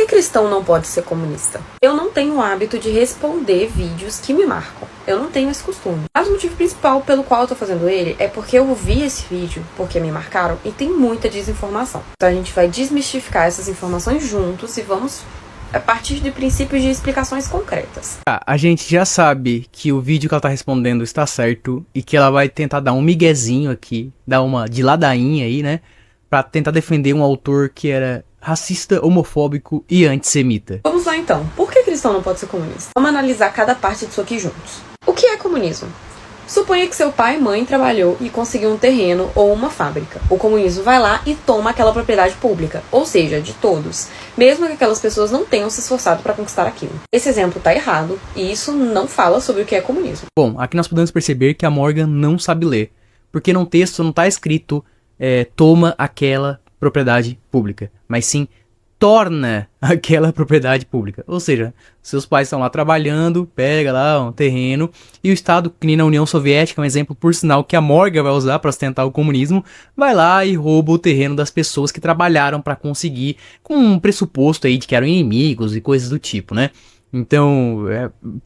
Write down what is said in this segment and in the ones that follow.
cristão não pode ser comunista? Eu não tenho o hábito de responder vídeos que me marcam. Eu não tenho esse costume. Mas o motivo principal pelo qual eu tô fazendo ele é porque eu vi esse vídeo, porque me marcaram, e tem muita desinformação. Então a gente vai desmistificar essas informações juntos e vamos a partir de princípios de explicações concretas. A gente já sabe que o vídeo que ela tá respondendo está certo e que ela vai tentar dar um miguezinho aqui, dar uma de ladainha aí, né? Pra tentar defender um autor que era racista, homofóbico e antissemita. Vamos lá então. Por que cristão não pode ser comunista? Vamos analisar cada parte disso aqui juntos. O que é comunismo? Suponha que seu pai e mãe trabalhou e conseguiu um terreno ou uma fábrica. O comunismo vai lá e toma aquela propriedade pública, ou seja, de todos, mesmo que aquelas pessoas não tenham se esforçado para conquistar aquilo. Esse exemplo tá errado e isso não fala sobre o que é comunismo. Bom, aqui nós podemos perceber que a Morgan não sabe ler, porque no texto não tá escrito toma aquela propriedade pública, mas sim torna aquela propriedade pública. Ou seja, seus pais estão lá trabalhando, pega lá um terreno, e o Estado, que nem na União Soviética, um exemplo por sinal que a Morgan vai usar para sustentar o comunismo, vai lá e rouba o terreno das pessoas que trabalharam para conseguir, com um pressuposto aí de que eram inimigos e coisas do tipo, né? Então,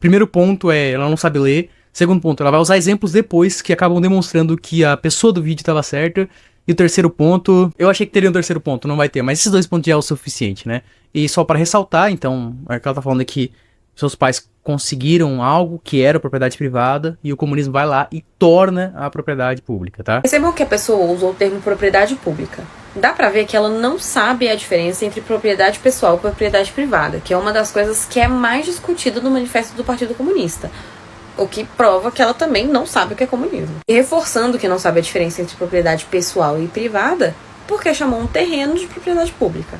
primeiro ponto é, ela não sabe ler. Segundo ponto, ela vai usar exemplos depois que acabam demonstrando que a pessoa do vídeo estava certa. E o terceiro ponto, eu achei que teria um terceiro ponto, não vai ter, mas esses dois pontos já é o suficiente, né? E só para ressaltar, então, é que ela tá falando que seus pais conseguiram algo que era propriedade privada e o comunismo vai lá e torna a propriedade pública, tá? Percebam que a pessoa usou o termo propriedade pública. Dá pra ver que ela não sabe a diferença entre propriedade pessoal e propriedade privada, que é uma das coisas que é mais discutida no manifesto do Partido Comunista. O que prova que ela também não sabe o que é comunismo. E reforçando que não sabe a diferença entre propriedade pessoal e privada, porque chamou um terreno de propriedade pública.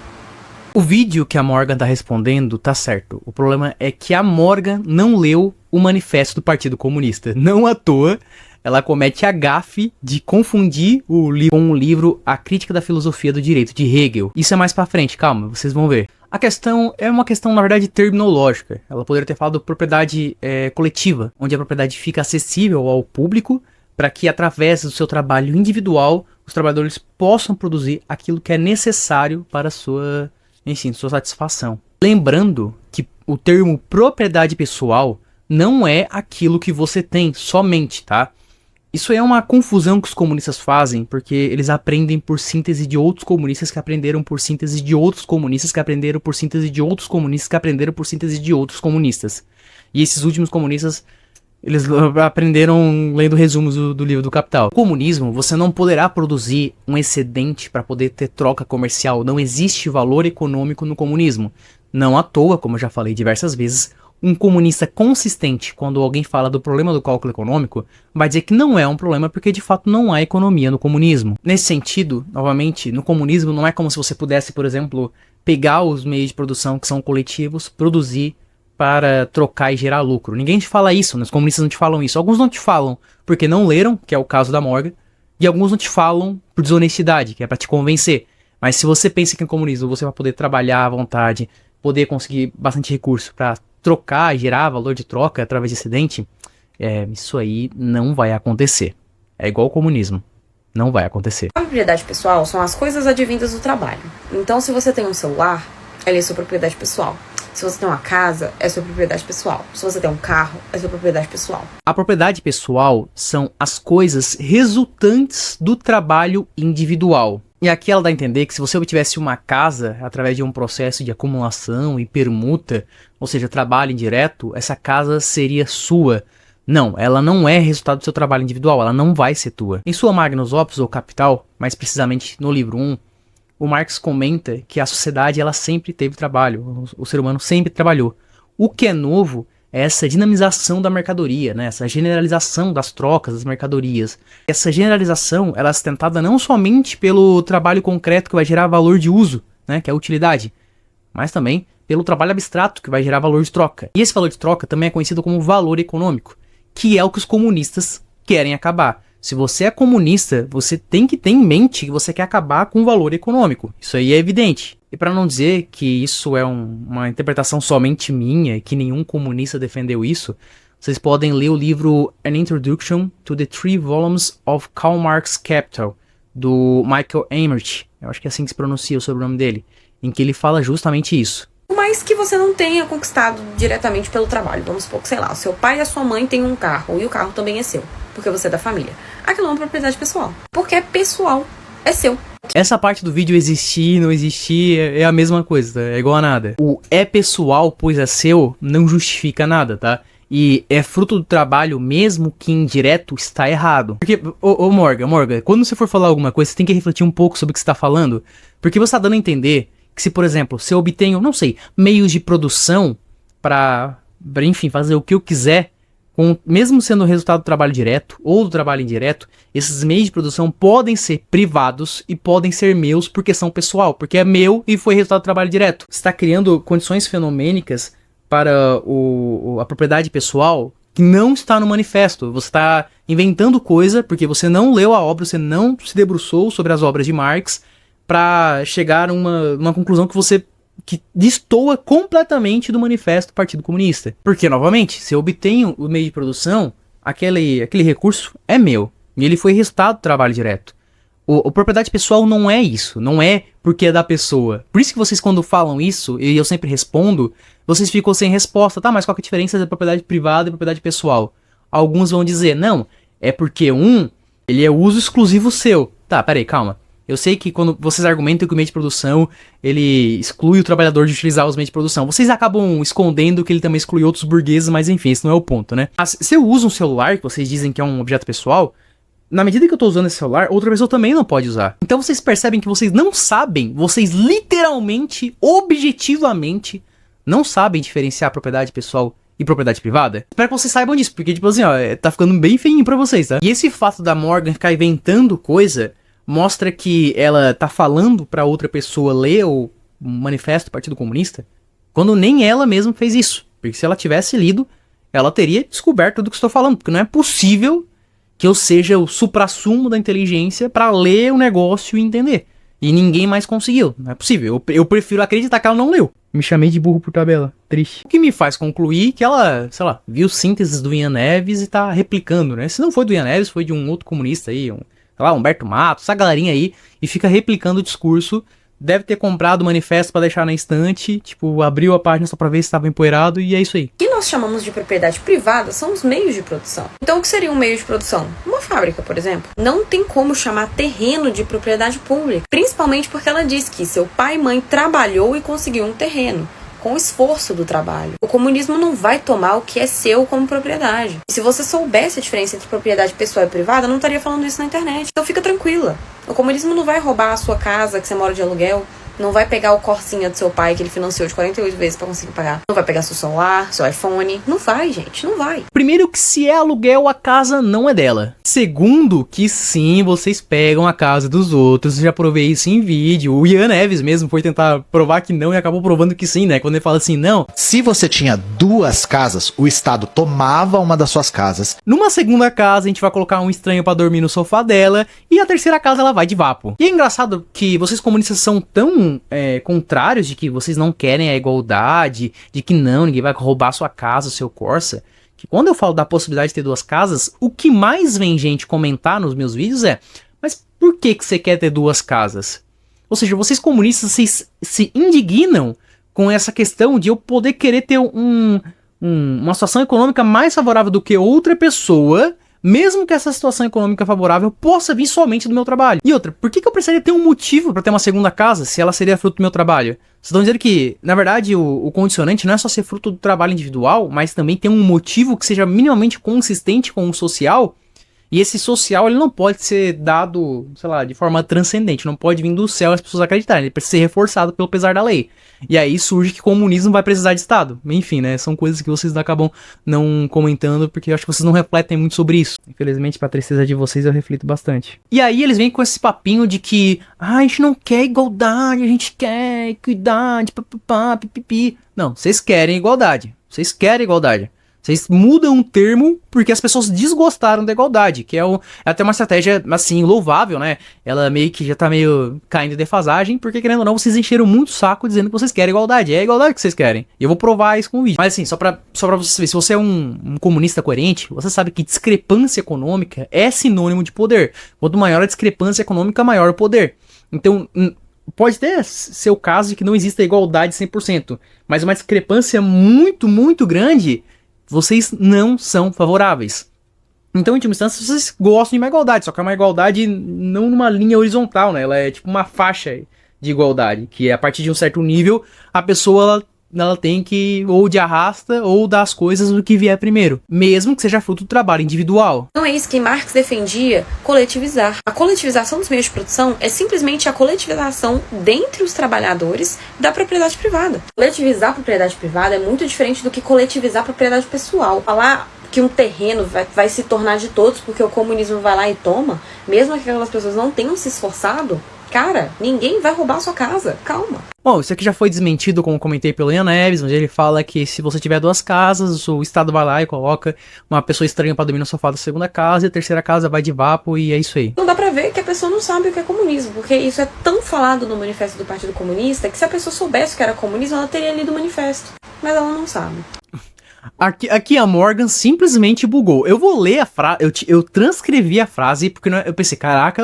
O vídeo que a Morgan tá respondendo tá certo. O problema é que a Morgan não leu o manifesto do Partido Comunista. Não à toa, ela comete a gafe de confundir o livro com o livro A Crítica da Filosofia do Direito, de Hegel. Isso é mais pra frente, calma, vocês vão ver. A questão é uma questão, na verdade, terminológica. Ela poderia ter falado propriedade coletiva, onde a propriedade fica acessível ao público para que, através do seu trabalho individual, os trabalhadores possam produzir aquilo que é necessário para sua satisfação. Lembrando que o termo propriedade pessoal não é aquilo que você tem somente, tá? Isso é uma confusão que os comunistas fazem, porque eles aprendem por síntese de outros comunistas que aprenderam por síntese de outros comunistas que aprenderam por síntese de outros comunistas que aprenderam por síntese de outros comunistas. E esses últimos comunistas, eles aprenderam lendo resumos do livro do Capital. No comunismo, você não poderá produzir um excedente para poder ter troca comercial. Não existe valor econômico no comunismo. Não à toa, como eu já falei diversas vezes, um comunista consistente, quando alguém fala do problema do cálculo econômico, vai dizer que não é um problema porque de fato não há economia no comunismo. Nesse sentido, novamente, no comunismo não é como se você pudesse, por exemplo, pegar os meios de produção que são coletivos, produzir para trocar e gerar lucro. Ninguém te fala isso, né? Os comunistas não te falam isso. Alguns não te falam porque não leram, que é o caso da Morgan, e alguns não te falam por desonestidade, que é para te convencer. Mas se você pensa que no comunismo você vai poder trabalhar à vontade, poder conseguir bastante recurso para trocar, gerar valor de troca através de excedente, isso aí não vai acontecer. É igual ao comunismo. Não vai acontecer. A propriedade pessoal são as coisas advindas do trabalho. Então, se você tem um celular, ele é sua propriedade pessoal. Se você tem uma casa, é sua propriedade pessoal. Se você tem um carro, é sua propriedade pessoal. A propriedade pessoal são as coisas resultantes do trabalho individual. E aqui ela dá a entender que se você obtivesse uma casa através de um processo de acumulação e permuta, ou seja, trabalho indireto, essa casa seria sua. Não, ela não é resultado do seu trabalho individual, ela não vai ser tua. Em sua Magnus Opus, ou Capital, mais precisamente no livro 1, o Marx comenta que a sociedade ela sempre teve trabalho, o ser humano sempre trabalhou. O que é novo é essa dinamização da mercadoria, né? Essa generalização das trocas das mercadorias. Essa generalização ela é sustentada não somente pelo trabalho concreto que vai gerar valor de uso, né? Que é a utilidade, mas também pelo trabalho abstrato que vai gerar valor de troca. E esse valor de troca também é conhecido como valor econômico, que é o que os comunistas querem acabar. Se você é comunista, você tem que ter em mente que você quer acabar com o valor econômico. Isso aí é evidente. E para não dizer que isso é uma interpretação somente minha e que nenhum comunista defendeu isso, vocês podem ler o livro An Introduction to the Three Volumes of Karl Marx Capital, do Michael Emmerich. Eu acho que é assim que se pronuncia o sobrenome dele, em que ele fala justamente isso. O mas que você não tenha conquistado diretamente pelo trabalho. Vamos supor que, sei lá, o seu pai e a sua mãe têm um carro, e o carro também é seu, porque você é da família. Aquilo é uma propriedade pessoal, porque é pessoal, é seu. Essa parte do vídeo existir, não existir, é a mesma coisa, tá? É igual a nada. O é pessoal, pois é seu, não justifica nada, tá? E é fruto do trabalho, mesmo que indireto, está errado. Porque, Morgan, quando você for falar alguma coisa, você tem que refletir um pouco sobre o que você tá falando, porque você tá dando a entender que se, por exemplo, se eu obtenho, não sei, meios de produção pra enfim, fazer o que eu quiser, mesmo sendo o resultado do trabalho direto ou do trabalho indireto, esses meios de produção podem ser privados e podem ser meus porque são pessoal, porque é meu e foi resultado do trabalho direto. Você está criando condições fenomênicas para a propriedade pessoal que não está no manifesto. Você está inventando coisa porque você não leu a obra, você não se debruçou sobre as obras de Marx para chegar a uma conclusão que destoa completamente do manifesto do Partido Comunista. Porque, novamente, se eu obtenho o meio de produção, aquele recurso é meu. E ele foi resultado do trabalho direto. A propriedade pessoal não é isso. Não é porque é da pessoa. Por isso que vocês, quando falam isso, e eu sempre respondo, vocês ficam sem resposta. Tá, mas qual que é a diferença da propriedade privada e propriedade pessoal? Alguns vão dizer, não, é porque ele é uso exclusivo seu. Tá, peraí, calma. Eu sei que quando vocês argumentam que o meio de produção, ele exclui o trabalhador de utilizar os meios de produção, vocês acabam escondendo que ele também exclui outros burgueses, mas enfim, esse não é o ponto, né? Se eu uso um celular, que vocês dizem que é um objeto pessoal, na medida que eu tô usando esse celular, outra pessoa também não pode usar. Então vocês percebem que vocês não sabem, vocês literalmente, objetivamente, não sabem diferenciar propriedade pessoal e propriedade privada. Espero que vocês saibam disso, porque tipo assim, ó, tá ficando bem feinho pra vocês, tá? E esse fato da Morgan ficar inventando coisa mostra que ela tá falando pra outra pessoa ler o manifesto do Partido Comunista, quando nem ela mesma fez isso. Porque se ela tivesse lido, ela teria descoberto tudo que estou falando. Porque não é possível que eu seja o suprassumo da inteligência pra ler o negócio e entender. E ninguém mais conseguiu. Não é possível. Eu prefiro acreditar que ela não leu. Me chamei de burro por tabela. Triste. O que me faz concluir que ela, sei lá, viu sínteses do Ian Neves e tá replicando, né? Se não foi do Ian Neves, foi de um outro comunista aí, sei lá, Humberto Matos, essa galerinha aí, e fica replicando o discurso. Deve ter comprado o manifesto pra deixar na estante, tipo, abriu a página só pra ver se estava empoeirado, e é isso aí. O que nós chamamos de propriedade privada são os meios de produção. Então, o que seria um meio de produção? Uma fábrica, por exemplo. Não tem como chamar terreno de propriedade pública, principalmente porque ela diz que seu pai e mãe trabalhou e conseguiu um terreno com o esforço do trabalho. O comunismo não vai tomar o que é seu como propriedade. E se você soubesse a diferença entre propriedade pessoal e privada, não estaria falando isso na internet. Então fica tranquila. O comunismo não vai roubar a sua casa que você mora de aluguel, não vai pegar o Corsinha do seu pai que ele financiou de 48 vezes pra conseguir pagar, não vai pegar seu celular, seu iPhone. Não vai, gente, não vai. Primeiro que se é aluguel, a casa não é dela. Segundo que sim, vocês pegam a casa dos outros. Eu já provei isso em vídeo. O Ian Neves mesmo foi tentar provar que não e acabou provando que sim, né? Quando ele fala assim, não. Se você tinha 2 casas, o Estado tomava uma das suas casas. Numa segunda casa, a gente vai colocar um estranho pra dormir no sofá dela. E a terceira casa, ela vai de vapo. E é engraçado que vocês comunistas são tão contrários de que vocês não querem a igualdade, de que não, ninguém vai roubar sua casa, seu Corsa, que quando eu falo da possibilidade de ter 2 casas, o que mais vem gente comentar nos meus vídeos é, mas por que você quer ter 2 casas? Ou seja, vocês comunistas, vocês se indignam com essa questão de eu poder querer ter uma situação econômica mais favorável do que outra pessoa, mesmo que essa situação econômica favorável possa vir somente do meu trabalho. E outra, por que eu precisaria ter um motivo para ter uma segunda casa se ela seria fruto do meu trabalho? Vocês estão dizendo que, na verdade, o condicionante não é só ser fruto do trabalho individual, mas também tem um motivo que seja minimamente consistente com o social. E esse social, ele não pode ser dado, sei lá, de forma transcendente. Não pode vir do céu as pessoas acreditarem. Ele precisa ser reforçado pelo pesar da lei. E aí surge que o comunismo vai precisar de Estado. Enfim, né? São coisas que vocês acabam não comentando, porque eu acho que vocês não refletem muito sobre isso. Infelizmente, pra tristeza de vocês, eu reflito bastante. E aí eles vêm com esse papinho de que a gente não quer igualdade, a gente quer equidade, papapá, pipipi. Não, vocês querem igualdade. Vocês querem igualdade. Vocês mudam um termo porque as pessoas desgostaram da igualdade, que é até uma estratégia, assim, louvável, né? Ela meio que já tá meio caindo em defasagem, porque, querendo ou não, vocês encheram muito o saco dizendo que vocês querem igualdade. É a igualdade que vocês querem. E eu vou provar isso com o vídeo. Mas, assim, só pra vocês verem, se você é um comunista coerente, você sabe que discrepância econômica é sinônimo de poder. Quanto maior a discrepância econômica, maior o poder. Então, pode até ser o caso de que não exista igualdade 100%, mas uma discrepância muito, muito grande, vocês não são favoráveis. Então, em última instância, vocês gostam de uma igualdade, só que é uma igualdade não numa linha horizontal, né? Ela é tipo uma faixa de igualdade, que a partir de um certo nível, a pessoa ela tem que ou de arrasta ou dar as coisas do que vier primeiro, mesmo que seja fruto do trabalho individual. Não é isso que Marx defendia, coletivizar. A coletivização dos meios de produção é simplesmente a coletivização dentre os trabalhadores da propriedade privada. Coletivizar a propriedade privada é muito diferente do que coletivizar a propriedade pessoal. Falar que um terreno vai se tornar de todos porque o comunismo vai lá e toma, mesmo que aquelas pessoas não tenham se esforçado, cara, ninguém vai roubar a sua casa. Calma. Bom, isso aqui já foi desmentido, como comentei pelo Ian Neves, onde ele fala que se você tiver 2 casas, o Estado vai lá e coloca uma pessoa estranha pra dormir no sofá da segunda casa, e a terceira casa vai de vapo, e é isso aí. Não dá pra ver que a pessoa não sabe o que é comunismo, porque isso é tão falado no manifesto do Partido Comunista, que se a pessoa soubesse o que era comunismo, ela teria lido o manifesto. Mas ela não sabe. Aqui a Morgan simplesmente bugou. Eu vou ler a frase, eu transcrevi a frase, porque eu pensei, caraca,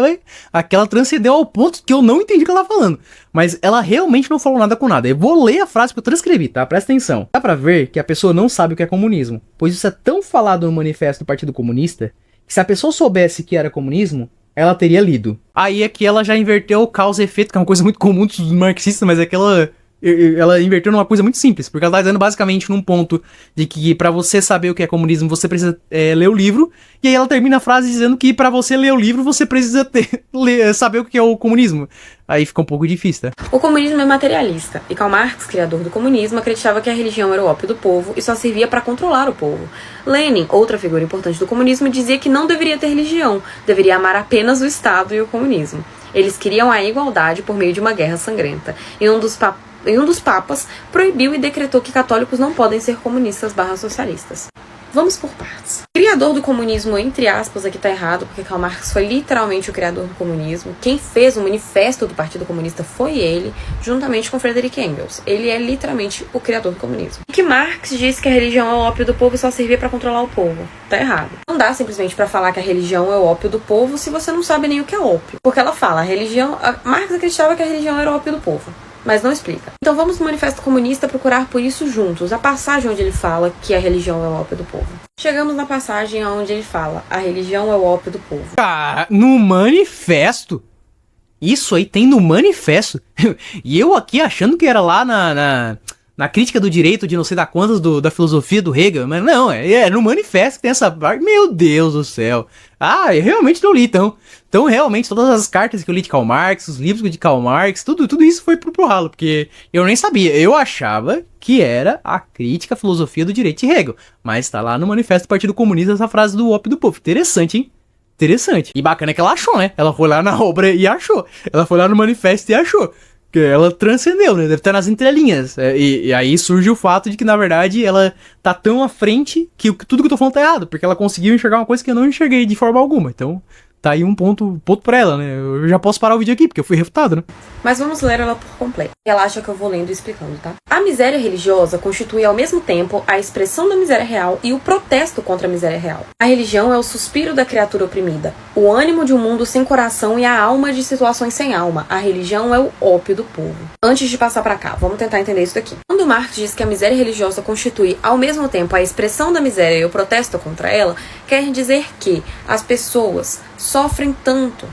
aquela transcendeu ao ponto que eu não entendi o que ela tá falando. Mas ela realmente não falou nada com nada. Eu vou ler a frase que eu transcrevi, tá? Presta atenção. Dá pra ver que a pessoa não sabe o que é comunismo, pois isso é tão falado no manifesto do Partido Comunista, que se a pessoa soubesse que era comunismo, ela teria lido. Aí aqui ela já inverteu o causa e efeito, que é uma coisa muito comum dos marxistas, mas é que ela inverteu numa coisa muito simples, porque ela tá dizendo basicamente num ponto de que pra você saber o que é comunismo, você precisa ler o livro, e aí ela termina a frase dizendo que pra você ler o livro, você precisa saber o que é o comunismo. Aí fica um pouco difícil, tá? O comunismo é materialista, e Karl Marx, criador do comunismo, acreditava que a religião era o ópio do povo e só servia para controlar o povo. Lenin, outra figura importante do comunismo, dizia que não deveria ter religião, deveria amar apenas o Estado e o comunismo. Eles queriam a igualdade por meio de uma guerra sangrenta, e um dos papas proibiu e decretou que católicos não podem ser comunistas/socialistas. Vamos por partes. Criador do comunismo, entre aspas, aqui tá errado, porque Karl Marx foi literalmente o criador do comunismo. Quem fez o manifesto do Partido Comunista foi ele, juntamente com Friedrich Engels. Ele é literalmente o criador do comunismo. E que Marx disse que a religião é o ópio do povo e só servia para controlar o povo. Tá errado. Não dá simplesmente para falar que a religião é o ópio do povo se você não sabe nem o que é ópio. Porque ela fala, Marx acreditava que a religião era o ópio do povo, mas não explica. Então vamos no Manifesto Comunista procurar por isso juntos, a passagem onde ele fala que a religião é o ópio do povo. Chegamos na passagem onde ele fala, a religião é o ópio do povo. Cara, no manifesto? Isso aí tem no manifesto? E eu aqui achando que era lá na crítica do direito de não sei da quantas da filosofia do Hegel, mas não, é no manifesto que tem essa parte. Meu Deus do céu. Ah, eu realmente não li, então. Então, realmente, todas as cartas que eu li de Karl Marx, os livros de Karl Marx, tudo isso foi pro ralo, porque eu nem sabia. Eu achava que era a crítica à filosofia do direito de Hegel, mas tá lá no Manifesto do Partido Comunista essa frase do ópio do povo. Interessante, hein? Interessante. E bacana que ela achou, né? Ela foi lá na obra e achou. Ela foi lá no manifesto e achou. Que ela transcendeu, né? Deve estar nas entrelinhas. E aí surge o fato de que, na verdade, ela tá tão à frente que tudo que eu tô falando tá errado. Porque ela conseguiu enxergar uma coisa que eu não enxerguei de forma alguma. Então, tá aí um ponto pra ela, né? Eu já posso parar o vídeo aqui, porque eu fui refutado, né? Mas vamos ler ela por completo. Relaxa que eu vou lendo e explicando, tá? A miséria religiosa constitui ao mesmo tempo a expressão da miséria real e o protesto contra a miséria real. A religião é o suspiro da criatura oprimida, o ânimo de um mundo sem coração e a alma de situações sem alma. A religião é o ópio do povo. Antes de passar pra cá, vamos tentar entender isso daqui. Quando Marx diz que a miséria religiosa constitui ao mesmo tempo a expressão da miséria e o protesto contra ela, quer dizer que as pessoas sofrem tanto,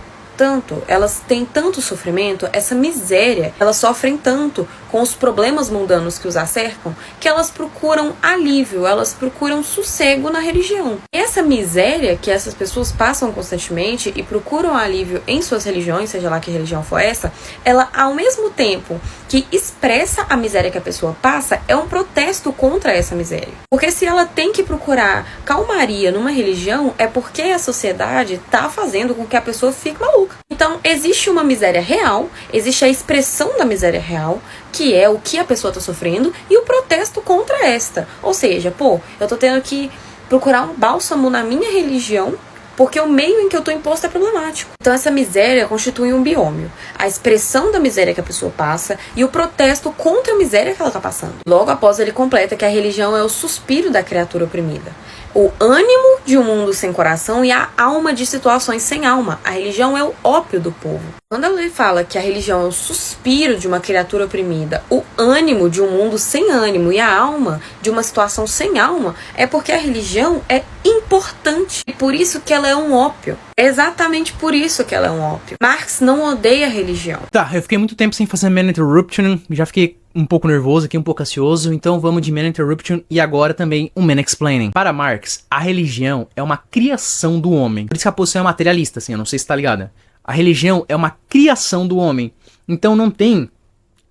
elas têm tanto sofrimento, essa miséria, elas sofrem tanto com os problemas mundanos que os acercam, que elas procuram alívio, elas procuram sossego na religião. E essa miséria que essas pessoas passam constantemente e procuram alívio em suas religiões, seja lá que religião for essa, ela, ao mesmo tempo que expressa a miséria que a pessoa passa, é um protesto contra essa miséria. Porque se ela tem que procurar calmaria numa religião, é porque a sociedade está fazendo com que a pessoa fique maluca. Então, existe uma miséria real, existe a expressão da miséria real, que é o que a pessoa está sofrendo, e o protesto contra esta. Ou seja, eu tô tendo que procurar um bálsamo na minha religião, porque o meio em que eu tô imposto é problemático. Então essa miséria constitui um biômio. A expressão da miséria que a pessoa passa e o protesto contra a miséria que ela tá passando. Logo após ele completa que a religião é o suspiro da criatura oprimida. o ânimo de um mundo sem coração e a alma de situações sem alma. A religião é o ópio do povo. Quando ele fala que a religião é o suspiro de uma criatura oprimida, o ânimo de um mundo sem ânimo e a alma de uma situação sem alma, é porque a religião é importante e por isso que ela é um ópio. É exatamente por isso que ela é um ópio. Marx não odeia a religião. Tá, eu fiquei muito tempo sem fazer Man Interruption, já fiquei um pouco nervoso aqui, um pouco ansioso, então vamos de Man Interruption e agora também um Man Explaining. Para Marx, a religião é uma criação do homem. Por isso que a posição é materialista, assim, eu não sei se tá ligada. A religião é uma criação do homem. Então não tem,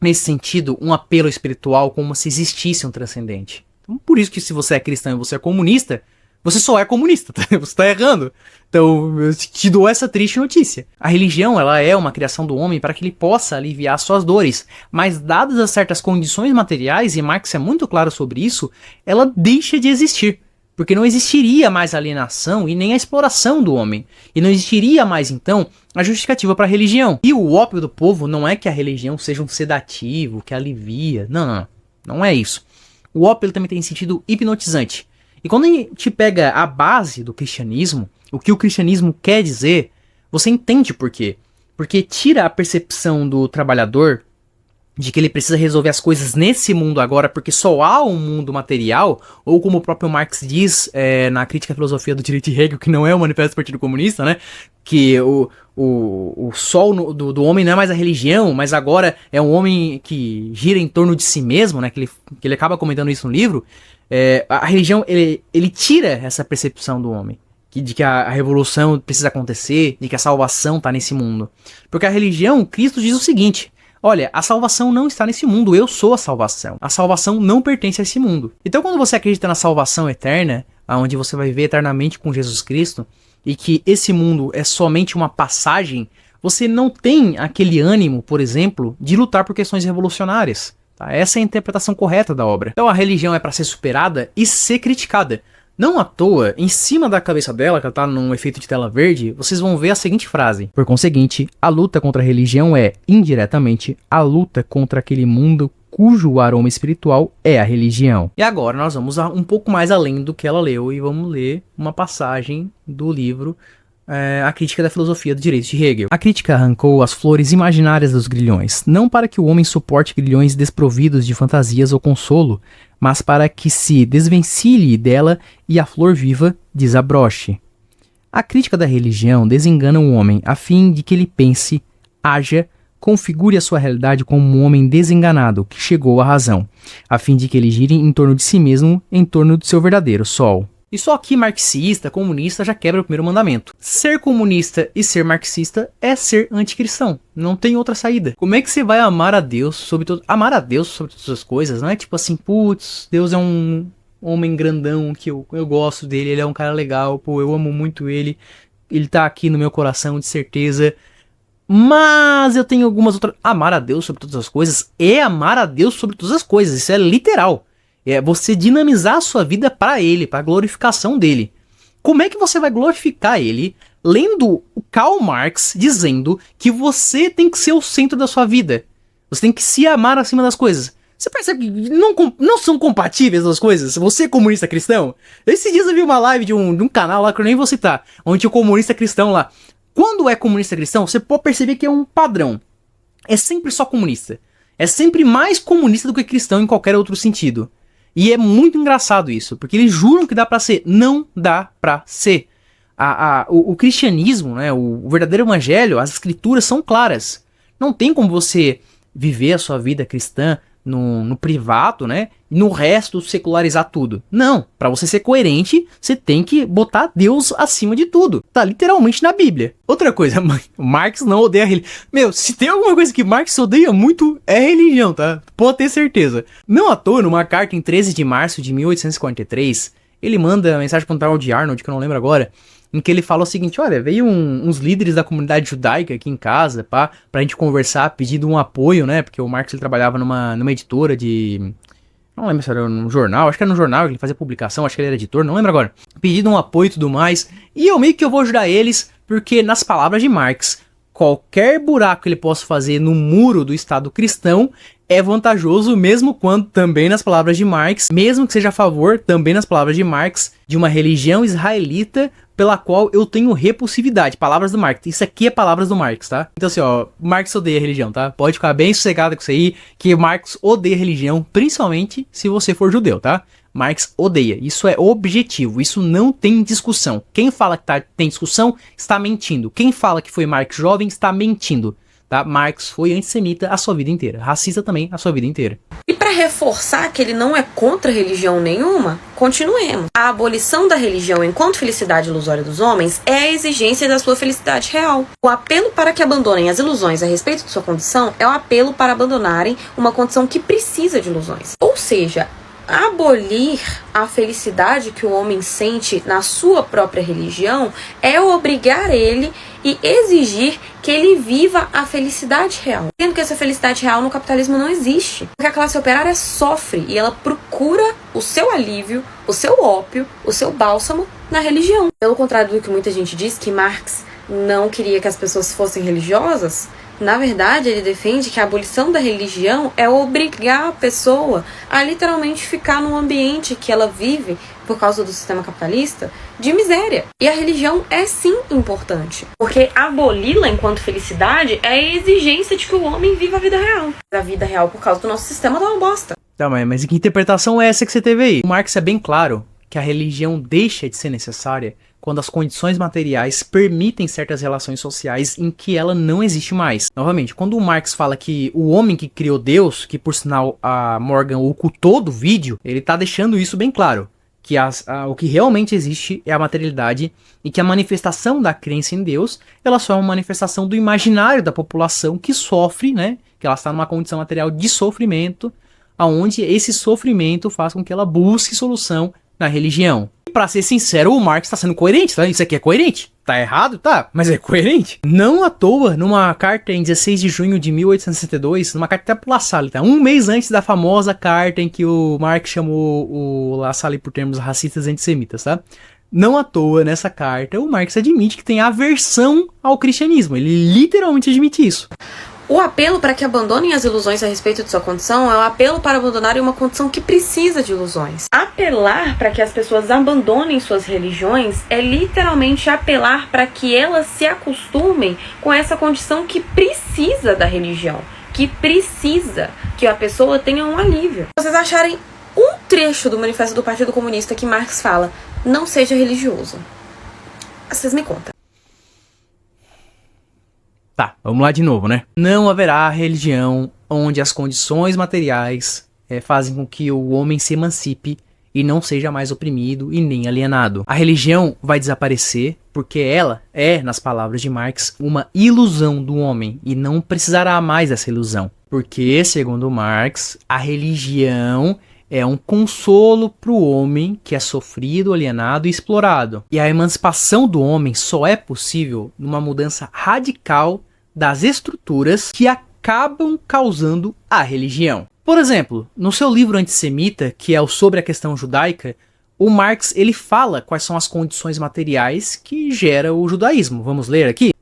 nesse sentido, um apelo espiritual como se existisse um transcendente. Então, por isso que se você é cristão e você é comunista, você só é comunista, tá? Você tá errando. Então, eu te dou essa triste notícia. A religião, ela é uma criação do homem para que ele possa aliviar suas dores. Mas dadas as certas condições materiais, e Marx é muito claro sobre isso, ela deixa de existir. Porque não existiria mais a alienação e nem a exploração do homem. E não existiria mais, então, a justificativa para a religião. E o ópio do povo não é que a religião seja um sedativo, que alivia. Não. Não é isso. O ópio ele também tem sentido hipnotizante. E quando a gente pega a base do cristianismo, o que o cristianismo quer dizer, você entende por quê. Porque tira a percepção do trabalhador de que ele precisa resolver as coisas nesse mundo agora porque só há um mundo material, ou como o próprio Marx diz na crítica à filosofia do direito de Hegel, que não é o Manifesto do Partido Comunista, né? Que o sol do homem não é mais a religião, mas agora é um homem que gira em torno de si mesmo, né? Que ele acaba comentando isso no livro. A religião, ele tira essa percepção do homem, de que a revolução precisa acontecer, de que a salvação está nesse mundo. Porque a religião, Cristo diz o seguinte: olha, a salvação não está nesse mundo, eu sou a salvação. A salvação não pertence a esse mundo. Então quando você acredita na salvação eterna, onde você vai viver eternamente com Jesus Cristo, e que esse mundo é somente uma passagem, você não tem aquele ânimo, por exemplo, de lutar por questões revolucionárias. Tá? Essa é a interpretação correta da obra. Então a religião é para ser superada e ser criticada. Não à toa, em cima da cabeça dela, que ela tá num efeito de tela verde, vocês vão ver a seguinte frase: por conseguinte, a luta contra a religião é, indiretamente, a luta contra aquele mundo cujo aroma espiritual é a religião. E agora nós vamos um pouco mais além do que ela leu e vamos ler uma passagem do livro A Crítica da Filosofia do Direito de Hegel. A crítica arrancou as flores imaginárias dos grilhões, não para que o homem suporte grilhões desprovidos de fantasias ou consolo, mas para que se desvencilhe dela e a flor viva desabroche. A crítica da religião desengana o homem a fim de que ele pense, haja, configure a sua realidade como um homem desenganado que chegou à razão, a fim de que ele gire em torno de si mesmo, em torno do seu verdadeiro sol. E só aqui marxista, comunista já quebra o primeiro mandamento. Ser comunista e ser marxista é ser anticristão. Não tem outra saída. Como é que você vai amar a Deus sobre todo... Amar a Deus sobre todas as coisas, não é tipo assim, putz, Deus é um homem grandão que eu gosto dele, ele é um cara legal, pô, eu amo muito ele, ele tá aqui no meu coração, de certeza. Mas eu tenho algumas outras... Amar a Deus sobre todas as coisas é amar a Deus sobre todas as coisas, isso é literal. É você dinamizar a sua vida para ele, para a glorificação dele. Como é que você vai glorificar ele lendo o Karl Marx dizendo que você tem que ser o centro da sua vida? Você tem que se amar acima das coisas. Você percebe que não são compatíveis as coisas? Você é comunista cristão? Esses dias eu vi uma live de um canal lá que eu nem vou citar, onde tinha o comunista cristão lá. Quando é comunista cristão, você pode perceber que é um padrão. É sempre só comunista. É sempre mais comunista do que cristão em qualquer outro sentido. E é muito engraçado isso, porque eles juram que dá pra ser. Não dá pra ser. O cristianismo, né, o verdadeiro evangelho, as escrituras são claras. Não tem como você viver a sua vida cristã no privado, né, e no resto secularizar tudo. Não, pra você ser coerente, você tem que botar Deus acima de tudo. Tá literalmente na Bíblia. Outra coisa, Marx não odeia a religião. Meu, se tem alguma coisa que Marx odeia muito, é religião, tá? Pode ter certeza. Não à toa, numa carta em 13 de março de 1843, ele manda mensagem para um tal de Arnold, que eu não lembro agora, em que ele fala o seguinte: olha, veio uns líderes da comunidade judaica aqui em casa, pra gente conversar, pedindo um apoio, né, porque o Marx ele trabalhava numa editora de... Não lembro se era no jornal, acho que era no jornal que ele fazia publicação, acho que ele era editor, não lembro agora. Pedindo um apoio e tudo mais, e eu meio que eu vou ajudar eles, porque nas palavras de Marx, qualquer buraco que ele possa fazer no muro do Estado cristão é vantajoso, mesmo quando, também nas palavras de Marx, mesmo que seja a favor, também nas palavras de Marx, de uma religião israelita pela qual eu tenho repulsividade. Palavras do Marx. Isso aqui é palavras do Marx, tá? Então assim, ó, Marx odeia religião, tá? Pode ficar bem sossegado com isso aí, que Marx odeia religião, principalmente se você for judeu, tá? Marx odeia. Isso é objetivo. Isso não tem discussão. Quem fala que tem discussão está mentindo. Quem fala que foi Marx jovem está mentindo. Tá? Marx foi antissemita a sua vida inteira. Racista também a sua vida inteira. E para reforçar que ele não é contra religião nenhuma, continuemos. A abolição da religião enquanto felicidade ilusória dos homens é a exigência da sua felicidade real. O apelo para que abandonem as ilusões a respeito de sua condição é o apelo para abandonarem uma condição que precisa de ilusões. Ou seja, abolir a felicidade que o homem sente na sua própria religião é obrigar ele e exigir que ele viva a felicidade real. Sendo que essa felicidade real no capitalismo não existe. Porque a classe operária sofre e ela procura o seu alívio, o seu ópio, o seu bálsamo na religião. Pelo contrário do que muita gente diz, que Marx não queria que as pessoas fossem religiosas, na verdade, ele defende que a abolição da religião é obrigar a pessoa a literalmente ficar num ambiente que ela vive, por causa do sistema capitalista, de miséria. E a religião é sim importante, porque aboli-la enquanto felicidade é a exigência de que o homem viva a vida real. A vida real, por causa do nosso sistema, tá uma bosta. Tá, mas que interpretação é essa que você teve aí? O Marx é bem claro que a religião deixa de ser necessária quando as condições materiais permitem certas relações sociais em que ela não existe mais. Novamente, quando o Marx fala que o homem que criou Deus, que por sinal a Morgan ocultou do vídeo, ele tá deixando isso bem claro, que o que realmente existe é a materialidade e que a manifestação da crença em Deus, ela só é uma manifestação do imaginário da população que sofre, né, que ela está numa condição material de sofrimento, aonde esse sofrimento faz com que ela busque solução na religião. E pra ser sincero, o Marx tá sendo coerente, tá? Isso aqui é coerente. Tá errado? Tá, mas é coerente. Não à toa, numa carta em 16 de junho de 1862, numa carta até pro La Salle, tá? Um mês antes da famosa carta em que o Marx chamou o La Salle por termos racistas e antissemitas, tá? Não à toa, nessa carta, o Marx admite que tem aversão ao cristianismo. Ele literalmente admite isso. O apelo para que abandonem as ilusões a respeito de sua condição é o apelo para abandonarem uma condição que precisa de ilusões. Apelar para que as pessoas abandonem suas religiões é literalmente apelar para que elas se acostumem com essa condição que precisa da religião, que precisa que a pessoa tenha um alívio. Vocês acharem um trecho do Manifesto do Partido Comunista que Marx fala, não seja religioso. Vocês me contam. Tá, vamos lá de novo, né? Não haverá religião onde as condições materiais fazem com que o homem se emancipe e não seja mais oprimido e nem alienado. A religião vai desaparecer porque ela é, nas palavras de Marx, uma ilusão do homem e não precisará mais dessa ilusão. Porque, segundo Marx, a religião é um consolo para o homem que é sofrido, alienado e explorado. E a emancipação do homem só é possível numa mudança radical das estruturas que acabam causando a religião. Por exemplo, no seu livro antissemita, que é o Sobre a Questão Judaica, o Marx ele fala quais são as condições materiais que gera o judaísmo. Vamos ler aqui?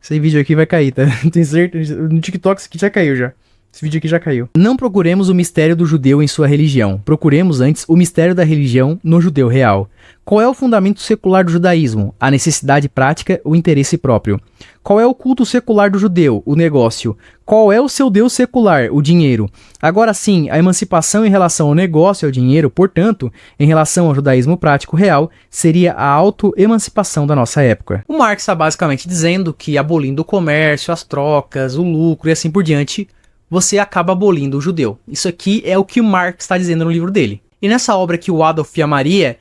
Esse vídeo aqui vai cair, tá? Tenho certeza. No TikTok isso aqui já caiu já. Esse vídeo aqui já caiu. Não procuremos o mistério do judeu em sua religião. Procuremos antes o mistério da religião no judeu real. Qual é o fundamento secular do judaísmo? A necessidade prática, o interesse próprio. Qual é o culto secular do judeu? O negócio. Qual é o seu Deus secular? O dinheiro. Agora sim, a emancipação em relação ao negócio e ao dinheiro, portanto, em relação ao judaísmo prático real, seria a auto-emancipação da nossa época. O Marx está basicamente dizendo que abolindo o comércio, as trocas, o lucro e assim por diante, você acaba abolindo o judeu. Isso aqui é o que o Marx está dizendo no livro dele. E nessa obra que o Adolf amaria,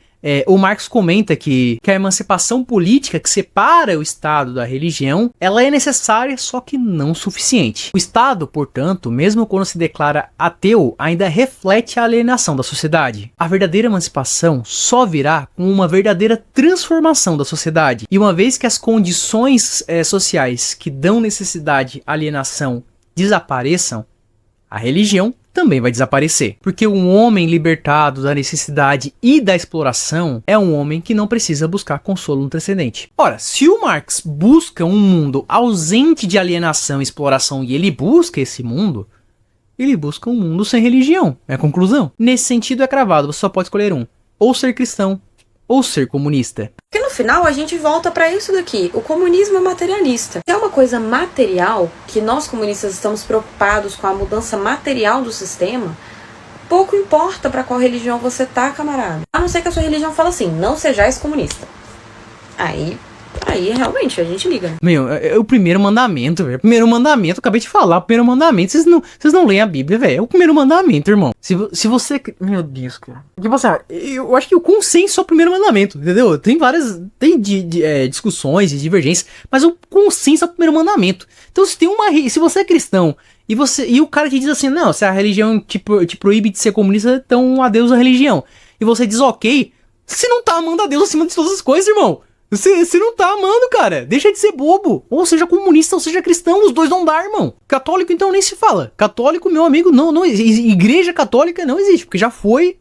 o Marx comenta que a emancipação política que separa o Estado da religião, ela é necessária, só que não suficiente. O Estado, portanto, mesmo quando se declara ateu, ainda reflete a alienação da sociedade. A verdadeira emancipação só virá com uma verdadeira transformação da sociedade. E uma vez que as condições sociais que dão necessidade à alienação desapareçam, a religião também vai desaparecer. Porque um homem libertado da necessidade e da exploração é um homem que não precisa buscar consolo no transcendente. Ora, se o Marx busca um mundo ausente de alienação e exploração e ele busca esse mundo, ele busca um mundo sem religião. É a conclusão. Nesse sentido é cravado, você só pode escolher um. Ou ser cristão, ou ser comunista. Porque no final a gente volta pra isso daqui. O comunismo é materialista. Se é uma coisa material, que nós comunistas estamos preocupados com a mudança material do sistema, pouco importa pra qual religião você tá, camarada. A não ser que a sua religião fala assim, não sejais comunista. Aí realmente a gente liga. Meu, é o primeiro mandamento, velho. Primeiro mandamento, eu acabei de falar, o primeiro mandamento. Vocês não leem a Bíblia, velho. É o primeiro mandamento, irmão. Se você... Meu Deus, cara. Tipo assim, eu acho que o consenso é o primeiro mandamento, entendeu? Tem várias... Tem discussões e divergências, mas o consenso é o primeiro mandamento. Então, se você é cristão e o cara te diz assim, não, se a religião te proíbe de ser comunista, então adeus a religião. E você diz ok, você não tá amando a Deus acima de todas as coisas, irmão. Você não tá amando, cara. Deixa de ser bobo. Ou seja comunista, ou seja cristão. Os dois não dá, irmão. Católico, então, nem se fala. Católico, meu amigo, não existe. Igreja católica não existe. Porque já foi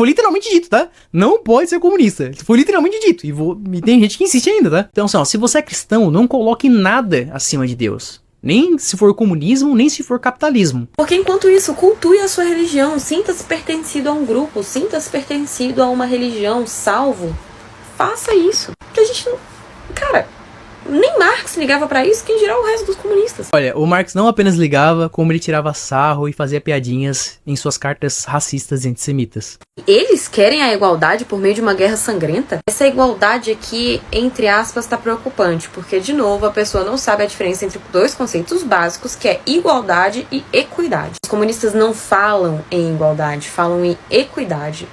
literalmente dito, tá? Não pode ser comunista. Foi literalmente dito. E tem gente que insiste ainda, tá? Então, assim, ó, se você é cristão, não coloque nada acima de Deus. Nem se for comunismo, nem se for capitalismo. Porque enquanto isso, cultue a sua religião. Sinta-se pertencido a um grupo. Sinta-se pertencido a uma religião, salvo. Faça isso. Porque a gente não... Cara, nem Marx ligava pra isso, quem dirá o resto dos comunistas. Olha, o Marx não apenas ligava, como ele tirava sarro e fazia piadinhas em suas cartas racistas e antissemitas. Eles querem a igualdade por meio de uma guerra sangrenta? Essa igualdade aqui, entre aspas, tá preocupante, porque, de novo, a pessoa não sabe a diferença entre dois conceitos básicos, que é igualdade e equidade. Os comunistas não falam em igualdade, falam em equidade.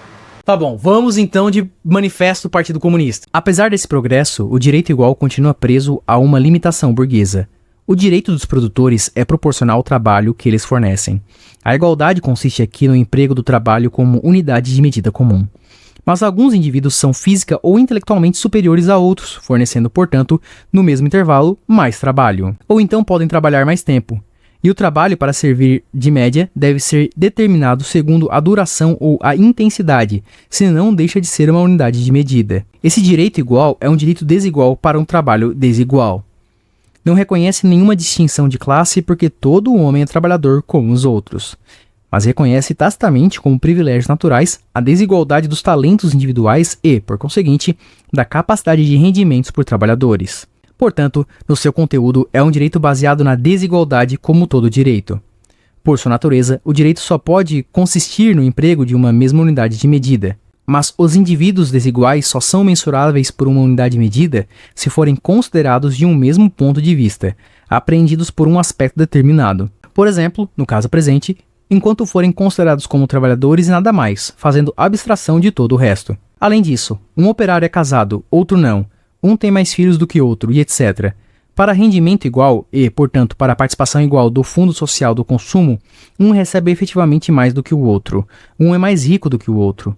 Tá bom, vamos então de Manifesto do Partido Comunista. Apesar desse progresso, o direito igual continua preso a uma limitação burguesa. O direito dos produtores é proporcional ao trabalho que eles fornecem. A igualdade consiste aqui no emprego do trabalho como unidade de medida comum. Mas alguns indivíduos são física ou intelectualmente superiores a outros, fornecendo, portanto, no mesmo intervalo, mais trabalho. Ou então podem trabalhar mais tempo. E o trabalho para servir de média deve ser determinado segundo a duração ou a intensidade, senão deixa de ser uma unidade de medida. Esse direito igual é um direito desigual para um trabalho desigual. Não reconhece nenhuma distinção de classe porque todo homem é trabalhador como os outros, mas reconhece tacitamente como privilégios naturais a desigualdade dos talentos individuais e, por conseguinte, da capacidade de rendimentos por trabalhadores. Portanto, no seu conteúdo é um direito baseado na desigualdade como todo direito. Por sua natureza, o direito só pode consistir no emprego de uma mesma unidade de medida. Mas os indivíduos desiguais só são mensuráveis por uma unidade de medida se forem considerados de um mesmo ponto de vista, apreendidos por um aspecto determinado. Por exemplo, no caso presente, enquanto forem considerados como trabalhadores e nada mais, fazendo abstração de todo o resto. Além disso, um operário é casado, outro não. Um tem mais filhos do que outro, e etc. Para rendimento igual e, portanto, para a participação igual do fundo social do consumo, um recebe efetivamente mais do que o outro. Um é mais rico do que o outro.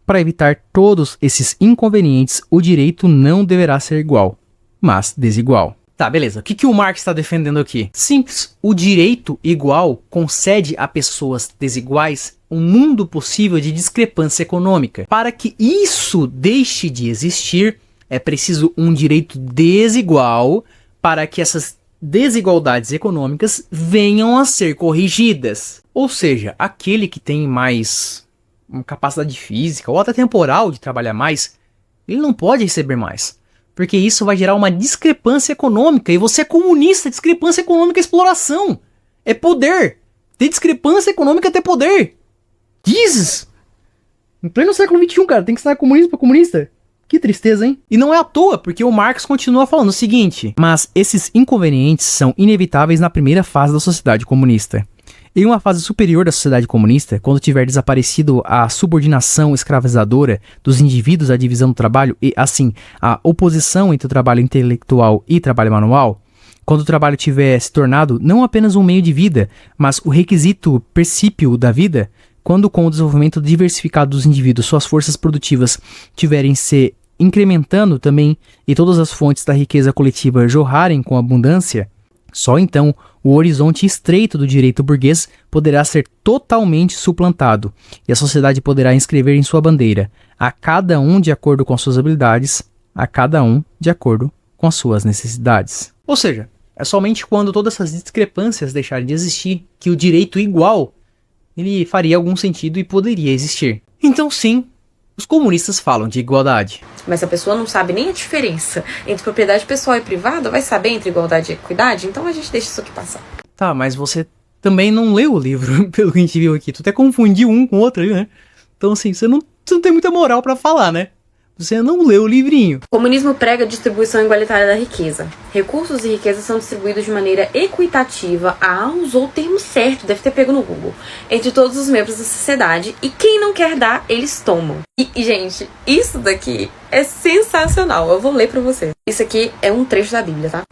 Para evitar todos esses inconvenientes, o direito não deverá ser igual, mas desigual. Tá, beleza. O que o Marx está defendendo aqui? Simples. O direito igual concede a pessoas desiguais um mundo possível de discrepância econômica. Para que isso deixe de existir, é preciso um direito desigual para que essas desigualdades econômicas venham a ser corrigidas. Ou seja, aquele que tem mais capacidade física ou até temporal de trabalhar mais, ele não pode receber mais. Porque isso vai gerar uma discrepância econômica. E você é comunista, discrepância econômica é exploração. É poder. Ter discrepância econômica é ter poder. Jesus! Em pleno século XXI, cara, tem que ensinar comunismo pra comunista. Que tristeza, hein? E não é à toa, porque o Marx continua falando o seguinte: mas esses inconvenientes são inevitáveis na primeira fase da sociedade comunista. Em uma fase superior da sociedade comunista, quando tiver desaparecido a subordinação escravizadora dos indivíduos à divisão do trabalho e, assim, a oposição entre o trabalho intelectual e trabalho manual, quando o trabalho tiver se tornado não apenas um meio de vida, mas o requisito princípio da vida, quando com o desenvolvimento diversificado dos indivíduos suas forças produtivas tiverem se incrementando também e todas as fontes da riqueza coletiva jorrarem com abundância, só então o horizonte estreito do direito burguês poderá ser totalmente suplantado e a sociedade poderá inscrever em sua bandeira a cada um de acordo com as suas habilidades, a cada um de acordo com as suas necessidades. Ou seja, É somente quando todas essas discrepâncias deixarem de existir que o direito igual ele faria algum sentido e poderia existir. Então sim, os comunistas falam de igualdade. Mas se a pessoa não sabe nem a diferença entre propriedade pessoal e privada, vai saber entre igualdade e equidade? Então a gente deixa isso aqui passar. Tá, mas você também não leu o livro, pelo que a gente viu aqui. Tu até confundiu um com o outro, né? Então assim, você não tem muita moral pra falar, né? Você não leu o livrinho. O comunismo prega a distribuição igualitária da riqueza. Recursos e riqueza são distribuídos de maneira equitativa, usou o termo certo, deve ter pego no Google, entre todos os membros da sociedade, e quem não quer dar, eles tomam. E gente, isso daqui é sensacional, eu vou ler pra vocês. Isso aqui é um trecho da Bíblia, tá?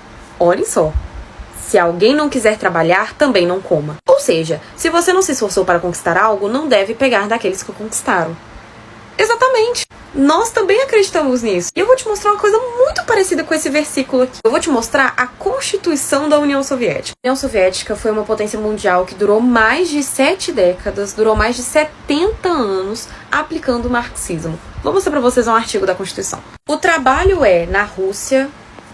Olhem só. Se alguém não quiser trabalhar, também não coma. Ou seja, se você não se esforçou para conquistar algo, não deve pegar daqueles que o conquistaram. Exatamente. Nós também acreditamos nisso. E eu vou te mostrar uma coisa muito parecida com esse versículo aqui. Eu vou te mostrar a Constituição da União Soviética. A União Soviética foi uma potência mundial que durou mais de 7 décadas, durou mais de 70 anos aplicando o marxismo. Vou mostrar pra vocês um artigo da Constituição. O trabalho é, na Rússia,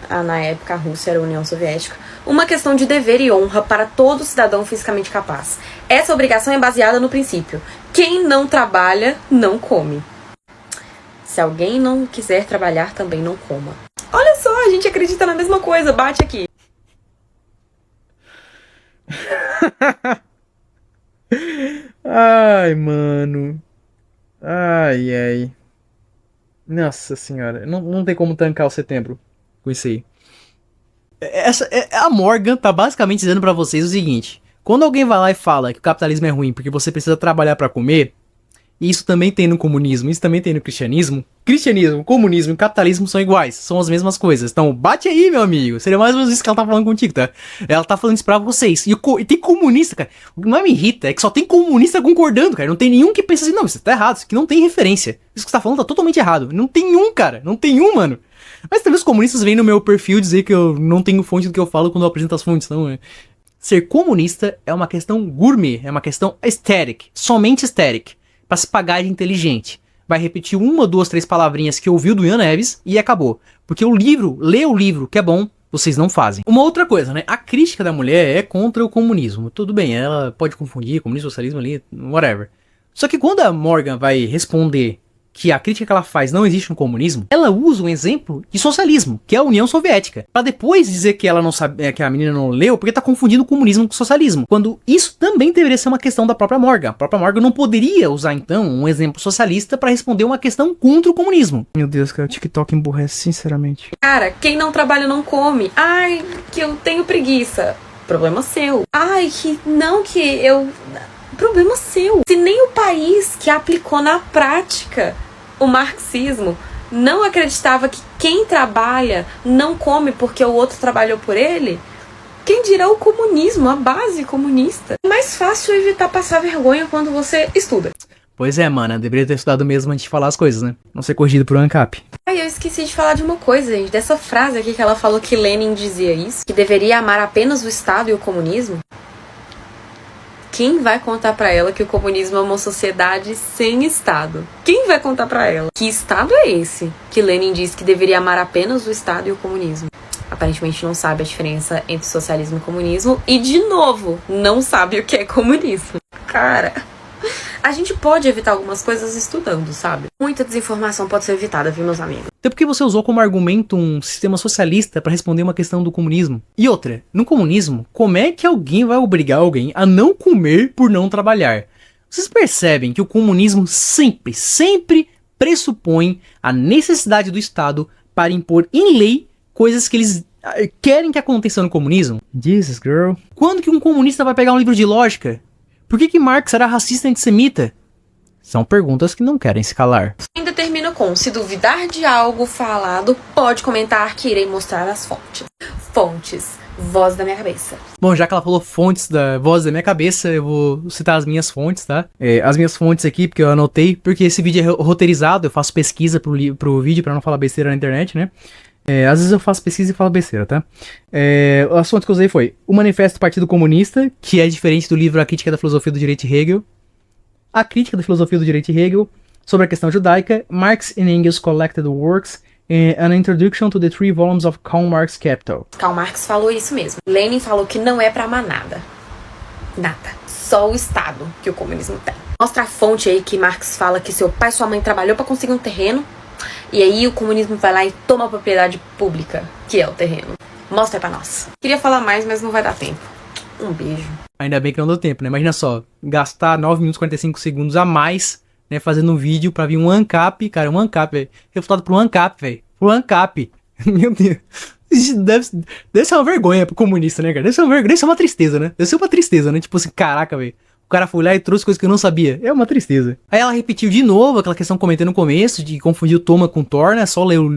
na época a Rússia era a União Soviética, uma questão de dever e honra para todo cidadão fisicamente capaz. Essa obrigação é baseada no princípio: quem não trabalha, não come. Se alguém não quiser trabalhar, também não coma. Olha só, a gente acredita na mesma coisa. Bate aqui. Ai, mano. Ai. Nossa senhora. Não tem como tancar o setembro com isso aí. A Morgan tá basicamente dizendo pra vocês o seguinte: quando alguém vai lá e fala que o capitalismo é ruim porque você precisa trabalhar pra comer, isso também tem no comunismo, isso também tem no cristianismo. Cristianismo, comunismo e capitalismo são iguais, são as mesmas coisas. Então bate aí, meu amigo. Seria mais ou menos isso que ela tá falando contigo, tá? Ela tá falando isso pra vocês. E tem comunista, cara. O que mais me irrita é que só tem comunista concordando, cara. Não tem nenhum que pensa assim: não, isso tá errado, isso aqui não tem referência. Isso que você tá falando tá totalmente errado. Não tem um, cara. Não tem um, mano. Mas também os comunistas vêm no meu perfil dizer que eu não tenho fonte do que eu falo quando eu apresento as fontes, não é? Ser comunista é uma questão gourmet, é uma questão aesthetic, somente aesthetic, pra se pagar de inteligente. Vai repetir 1, 2, 3 palavrinhas que ouviu do Ian Neves e acabou. Porque lê o livro, que é bom, vocês não fazem. Uma outra coisa, né? A crítica da mulher é contra o comunismo. Tudo bem, ela pode confundir comunismo, socialismo ali, whatever. Só que quando a Morgan vai responder que a crítica que ela faz não existe no comunismo, ela usa um exemplo de socialismo, que é a União Soviética, pra depois dizer que ela não sabe, que a menina não leu, porque tá confundindo o comunismo com o socialismo, quando isso também deveria ser uma questão da própria Morgan. A própria Morgan não poderia usar então um exemplo socialista pra responder uma questão contra o comunismo. Meu Deus, cara, o TikTok emburrece, sinceramente. Cara, quem não trabalha não come. Ai, que eu tenho preguiça. Problema seu. Ai, que eu... Problema seu. Se nem o país que aplicou na prática o marxismo não acreditava que quem trabalha não come porque o outro trabalhou por ele, quem dirá o comunismo, a base comunista? É mais fácil evitar passar vergonha quando você estuda. Pois é, mano, eu deveria ter estudado mesmo antes de falar as coisas, né? Não ser corrigido por um ANCAP. Ai, eu esqueci de falar de uma coisa, gente. Dessa frase aqui que ela falou que Lenin dizia isso, que deveria amar apenas o Estado e o comunismo. Quem vai contar pra ela que o comunismo é uma sociedade sem Estado? Quem vai contar pra ela? Que Estado é esse que Lenin diz que deveria amar apenas o Estado e o comunismo? Aparentemente não sabe a diferença entre socialismo e comunismo. E, de novo, não sabe o que é comunismo. Cara, a gente pode evitar algumas coisas estudando, sabe? Muita desinformação pode ser evitada, viu, meus amigos? Até porque você usou como argumento um sistema socialista pra responder uma questão do comunismo. E outra, no comunismo, como é que alguém vai obrigar alguém a não comer por não trabalhar? Vocês percebem que o comunismo sempre pressupõe a necessidade do Estado para impor em lei coisas que eles querem que aconteça no comunismo? Jesus, girl. Quando que um comunista vai pegar um livro de lógica? Por que Marx era racista e antissemita? São perguntas que não querem se calar. Ainda termina com: se duvidar de algo falado, pode comentar que irei mostrar as fontes. Fontes. Voz da minha cabeça. Bom, já que ela falou fontes da voz da minha cabeça, eu vou citar as minhas fontes, tá? As minhas fontes aqui, porque eu anotei, porque esse vídeo é roteirizado, eu faço pesquisa pro vídeo pra não falar besteira na internet, né? Às vezes eu faço pesquisa e falo besteira, tá? As fontes que eu usei foi o Manifesto do Partido Comunista, que é diferente do livro A Crítica da Filosofia do Direito de Hegel, A Crítica da Filosofia do Direito de Hegel, sobre a questão judaica, Marx and Engels Collected Works, An Introduction to the Three Volumes of Karl Marx Capital. Karl Marx falou isso mesmo. Lenin falou que não é pra amar nada. Nada. Só o Estado que o comunismo tem. Mostra a fonte aí que Marx fala que seu pai e sua mãe trabalhou pra conseguir um terreno. E aí o comunismo vai lá e toma a propriedade pública, que é o terreno. Mostra pra nós. Queria falar mais, mas não vai dar tempo. Um beijo. Ainda bem que não deu tempo, né? Imagina só, gastar 9 minutos e 45 segundos a mais, né? Fazendo um vídeo pra vir um ANCAP. Cara, um ANCAP, velho. Refutado por um ANCAP, velho. Por um ANCAP. Meu Deus. Isso deve ser uma vergonha pro comunista, né, cara? Deve ser uma tristeza, né? Deve ser uma tristeza, né? Tipo assim, caraca, velho. O cara foi lá e trouxe coisas que eu não sabia. É uma tristeza. Aí ela repetiu de novo aquela questão que comentei no começo, de confundir o toma com torna. É só ler o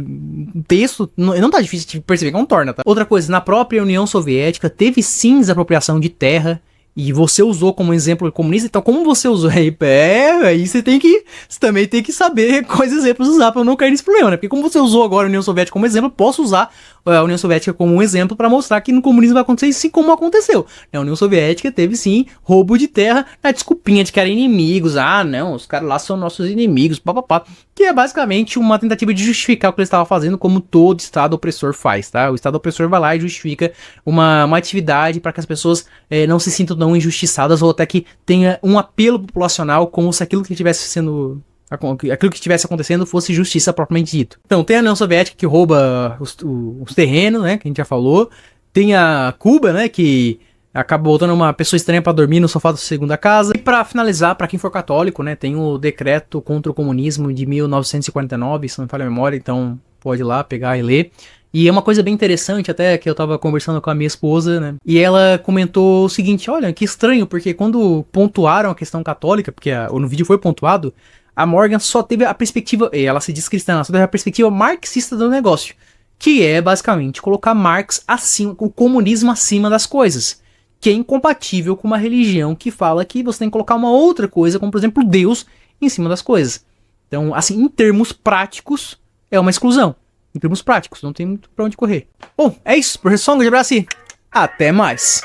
texto. Não tá difícil de perceber que é um torna, tá? Outra coisa, na própria União Soviética teve sim desapropriação de terra. E você usou como exemplo comunista, então como você usou aí? Aí você também tem que saber quais exemplos usar pra não cair nesse problema, né? Porque como você usou agora a União Soviética como exemplo, posso usar a União Soviética como um exemplo pra mostrar que no comunismo vai acontecer assim como aconteceu. A União Soviética teve sim roubo de terra, a desculpinha de que eram inimigos. Ah, não, os caras lá são nossos inimigos, papapá. Que é basicamente uma tentativa de justificar o que eles estavam fazendo, como todo Estado opressor faz, tá? O Estado opressor vai lá e justifica uma atividade para que as pessoas não se sintam tão injustiçadas ou até que tenha um apelo populacional como se aquilo que estivesse acontecendo fosse justiça propriamente dito. Então, tem a União Soviética que rouba os terrenos, né, que a gente já falou. Tem a Cuba, né, que acaba botando uma pessoa estranha pra dormir no sofá da segunda casa. E pra finalizar, pra quem for católico, né, tem o Decreto contra o Comunismo de 1949, se não me falha a memória, então pode ir lá pegar e ler. E é uma coisa bem interessante, até que eu tava conversando com a minha esposa, né, e ela comentou o seguinte: olha, que estranho, porque quando pontuaram a questão católica, porque no vídeo foi pontuado, a Morgan só teve a perspectiva, ela se diz cristã, ela só teve a perspectiva marxista do negócio, que é basicamente colocar Marx acima, o comunismo acima das coisas, que é incompatível com uma religião que fala que você tem que colocar uma outra coisa, como por exemplo Deus, em cima das coisas. Então, assim, em termos práticos, é uma exclusão. Em termos práticos, não tem muito pra onde correr. Bom, é isso. Professor, um grande abraço e até mais.